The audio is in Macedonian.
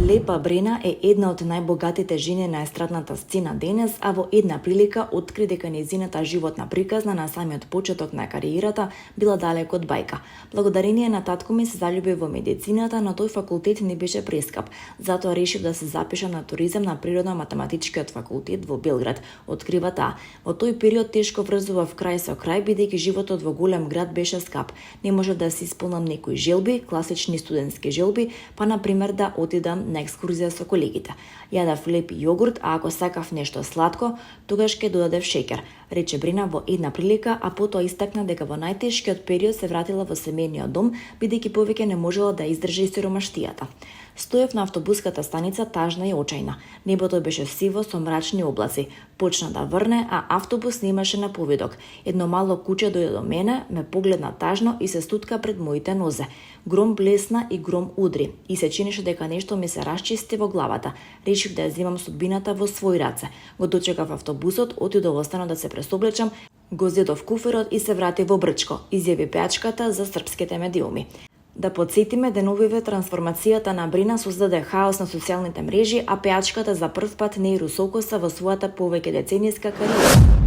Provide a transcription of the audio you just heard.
Лепа Брена е една од најбогатите жени на естрадната сцена денес, а во една прилика откри дека нејзината животна приказна на самиот почеток на кариерата била далеку од бајка. Благодарение на татко ми се заљуби во медицината, но тој факултет не беше прескап. Затоа решив да се запишам на туризам на Природно-математичкиот факултет во Белград, открива таа. Во тој период тешко врзував крај со крај, бидејќи животот во голем град беше скап. Не може да се исполнам некои желби, класични студентски желби, па на пример да отидам на екскурзија со колегите. Јадав леп јогурт, а ако сакав нешто сладко, тогаш ќе додадев шеќер, рече Брена во една прилика, а потоа истакна дека во најтешкиот период се вратила во семејниот дом, бидејќи повеќе не можела да издржи сиромаштијата. Стоев на автобуската станица тажна и очајна. Небото беше сиво со мрачни облаци. Почна да врне, а автобус немаше наповедок. Едно мало куче дојде до мене, ме погледна тажно и се стутка пред моите нозе. Гром блесна и гром удри и се чинеше дека нешто ми се расчисти во главата. Решив да ја земам судбината во своји раце. Го дочекав автобусот, отидов во станот да се пресоблечам, го зедов куферот и се врати во Брчко, изјави пејачката за српските медиуми. Да подсетиме, деновиве трансформацијата на Брена создаде хаос на социјалните мрежи, а пејачката за прв пат не и русокоса во својата повеќе деценијска кариера.